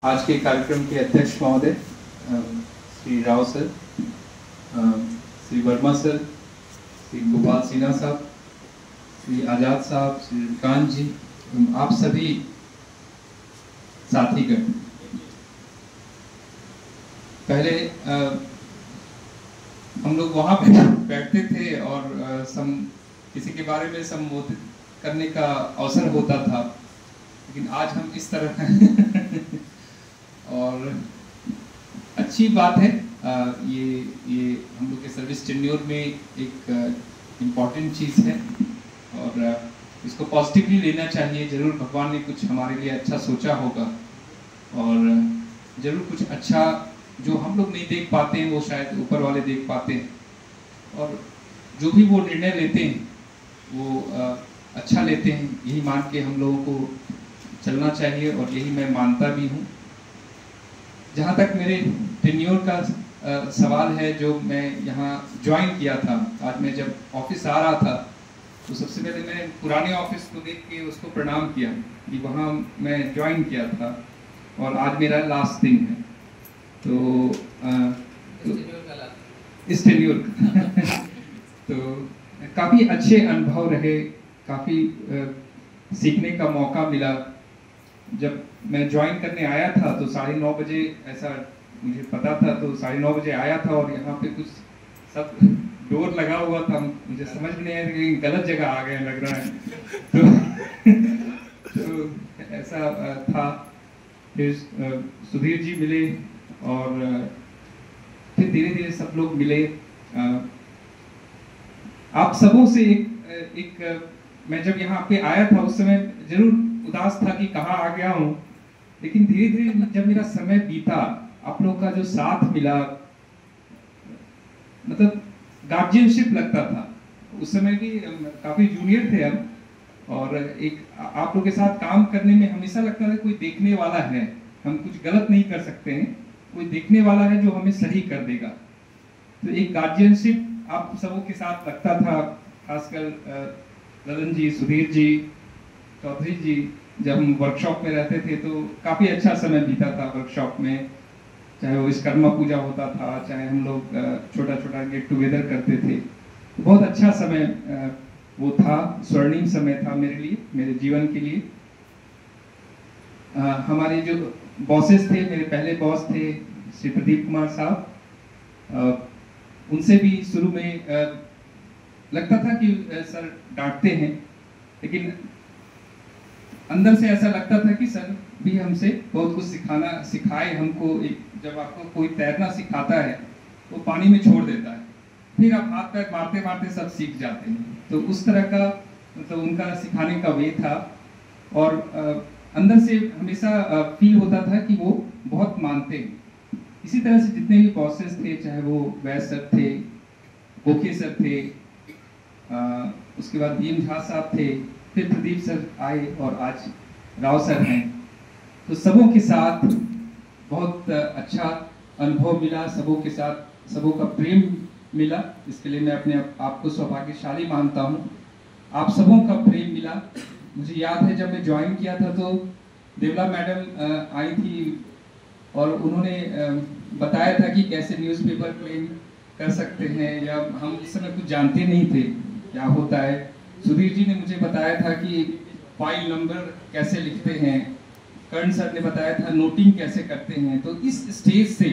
आज के कार्यक्रम के अध्यक्ष महोदय श्री राव सर, श्री वर्मा सर, श्री गोपाल सिन्हा साहब, श्री आजाद साहब, श्री विकांत जी, आप सभी साथीगण, पहले हम लोग वहाँ बैठते थे और किसी के बारे में संबोधित करने का अवसर होता था, लेकिन आज हम इस तरह और अच्छी बात है। ये हम लोग के सर्विस टेन्योर में एक इम्पॉर्टेंट चीज़ है और इसको पॉजिटिवली लेना चाहिए। जरूर भगवान ने कुछ हमारे लिए अच्छा सोचा होगा और जरूर कुछ अच्छा जो हम लोग नहीं देख पाते हैं वो शायद ऊपर वाले देख पाते हैं, और जो भी वो निर्णय लेते हैं वो अच्छा लेते हैं, यही मान के हम लोगों को चलना चाहिए और यही मैं मानता भी हूँ। जहाँ तक मेरे टेन्योर का सवाल है, जो मैं यहाँ ज्वाइन किया था, आज मैं जब ऑफिस आ रहा था तो सबसे पहले मैंने पुराने ऑफिस को देख के उसको प्रणाम किया कि वहाँ मैं ज्वाइन किया था और आज मेरा लास्ट दिन है। तो इस टेन्योर तो काफ़ी अच्छे अनुभव रहे, काफ़ी सीखने का मौका मिला। जब मैं ज्वाइन करने आया था तो 9:30 बजे, ऐसा मुझे पता था, तो 9:30 बजे आया था और यहाँ पे कुछ सब डोर लगा हुआ था, मुझे समझ में नहीं आया कि गलत जगह आ गए लग रहा है। तो ऐसा था। फिर सुधीर जी मिले और फिर धीरे धीरे सब लोग मिले। आप सबों से एक मैं जब यहाँ पे आया था उस समय जरूर उदास था कि कहाँ आ गया हूँ, लेकिन धीरे धीरे जब मेरा समय बीता, आप लोग का जो साथ मिला, मतलब गार्जियनशिप लगता था। उस समय भी काफी जूनियर थे हम, और एक आप लोग के साथ काम करने में हमेशा लगता था कोई देखने वाला है, हम कुछ गलत नहीं कर सकते हैं, कोई देखने वाला है जो हमें सही कर देगा। तो एक गार्जियनशिप आप सबों के साथ लगता था, खासकर ललन जी, सुधीर जी, चौधरी जी। जब हम वर्कशॉप में रहते थे तो काफ़ी अच्छा समय बीता था वर्कशॉप में, चाहे वो विश्वकर्मा पूजा होता था, चाहे हम लोग छोटा छोटा गेट टुगेदर करते थे। तो बहुत अच्छा समय वो था, स्वर्णिम समय था मेरे लिए, मेरे जीवन के लिए। हमारे जो बॉसेस थे, मेरे पहले बॉस थे श्री प्रदीप कुमार साहब, उनसे भी शुरू में लगता था कि सर डांटते हैं, लेकिन अंदर से ऐसा लगता था कि सर भी हमसे बहुत कुछ सिखाए हमको। जब आपको कोई तैरना सिखाता है वो पानी में छोड़ देता है, फिर आप हाथ पैर मारते मारते सब सीख जाते हैं। तो उस तरह का मतलब उनका सिखाने का वे था, और अंदर से हमेशा फील होता था कि वो बहुत मानते हैं। इसी तरह से जितने भी बॉसेस थे, चाहे वो वैस सर थे, गोखे सर थे, उसके बाद भीम झा साहब थे, फिर प्रदीप सर आए और आज राव सर हैं। तो सबों के साथ बहुत अच्छा अनुभव मिला, सबों के साथ सबों का प्रेम मिला। इसके लिए मैं अपने आप को सौभाग्यशाली मानता हूँ। आप सबों का प्रेम मिला। मुझे याद है जब मैं ज्वाइन किया था तो देवला मैडम आई थी और उन्होंने बताया था कि कैसे न्यूज़पेपर क्लेम कर सकते हैं, या हम इस समय कुछ जानते नहीं थे क्या होता है। सुधीर जी ने मुझे बताया था कि फाइल नंबर कैसे लिखते हैं, कर्ण सर ने बताया था नोटिंग कैसे करते हैं। तो इस स्टेज से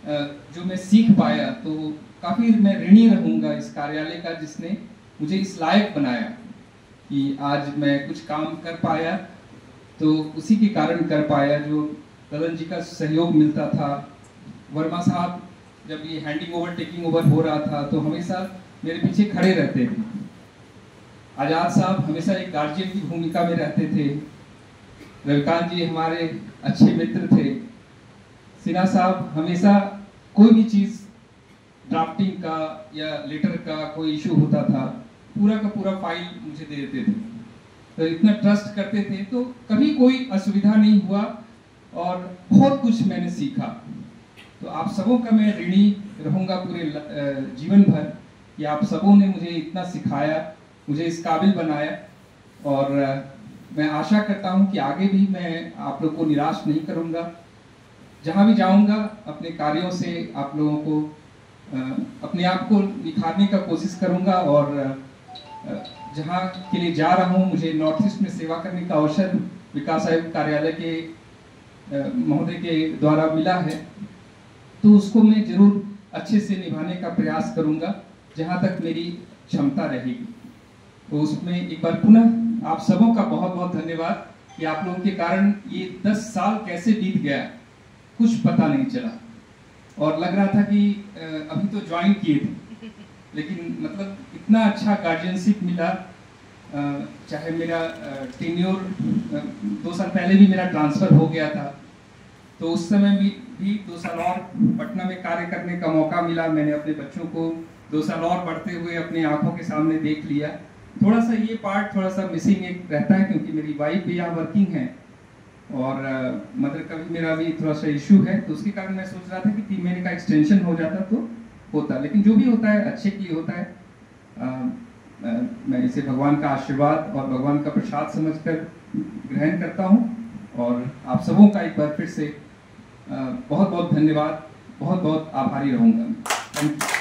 जो मैं सीख पाया, तो काफ़ी मैं ऋणी रहूँगा इस कार्यालय का, जिसने मुझे इस लायक बनाया कि आज मैं कुछ काम कर पाया। तो उसी के कारण कर पाया, जो ललन जी का सहयोग मिलता था। वर्मा साहब जब ये हैंडिंग ओवर टेकिंग ओवर हो रहा था तो हमेशा मेरे पीछे खड़े रहते थे। आजाद साहब हमेशा एक गार्जियन की भूमिका में रहते थे। रविकांत जी हमारे अच्छे मित्र थे। सिन्हा साहब हमेशा कोई भी चीज़ ड्राफ्टिंग का या लेटर का कोई इशू होता था, पूरा का पूरा फाइल मुझे दे देते थे। तो इतना ट्रस्ट करते थे, तो कभी कोई असुविधा नहीं हुआ और बहुत कुछ मैंने सीखा। तो आप सबों का मैं ऋणी रहूँगा पूरे जीवन भर कि आप सबों ने मुझे इतना सिखाया, मुझे इस काबिल बनाया। और मैं आशा करता हूं कि आगे भी मैं आप लोग को निराश नहीं करूंगा। जहां भी जाऊंगा अपने कार्यों से आप लोगों को अपने आप को निखारने का कोशिश करूंगा, और जहां के लिए जा रहा हूं मुझे नॉर्थ ईस्ट में सेवा करने का अवसर विकास आयुक्त कार्यालय के महोदय के द्वारा मिला है, तो उसको मैं जरूर अच्छे से निभाने का प्रयास करूंगा जहां तक मेरी क्षमता रहेगी। तो उसमें एक बार पुनः आप सबों का बहुत बहुत धन्यवाद कि आप लोगों के कारण ये 10 साल कैसे बीत गया कुछ पता नहीं चला, और लग रहा था कि अभी तो ज्वाइन किए थे, लेकिन मतलब इतना अच्छा गार्जियनशिप मिला। चाहे मेरा टेन्योर 2 साल पहले भी मेरा ट्रांसफर हो गया था, तो उस समय भी 2 साल और पटना में कार्य करने का मौका मिला। मैंने अपने बच्चों को 2 साल और बढ़ते हुए अपनी आंखों के सामने देख लिया। थोड़ा सा ये पार्ट थोड़ा सा मिसिंग एक रहता है, क्योंकि मेरी वाइफ भी यहाँ वर्किंग है और मदर का भी मेरा भी थोड़ा सा इशू है, तो उसके कारण मैं सोच रहा था कि 3 महीने का एक्सटेंशन हो जाता तो होता, लेकिन जो भी होता है अच्छे के लिए होता है। मैं इसे भगवान का आशीर्वाद और भगवान का प्रसाद समझकर ग्रहण करता हूँ, और आप सबों का एक बार फिर से बहुत बहुत धन्यवाद, बहुत बहुत आभारी रहूँगा। Thank you.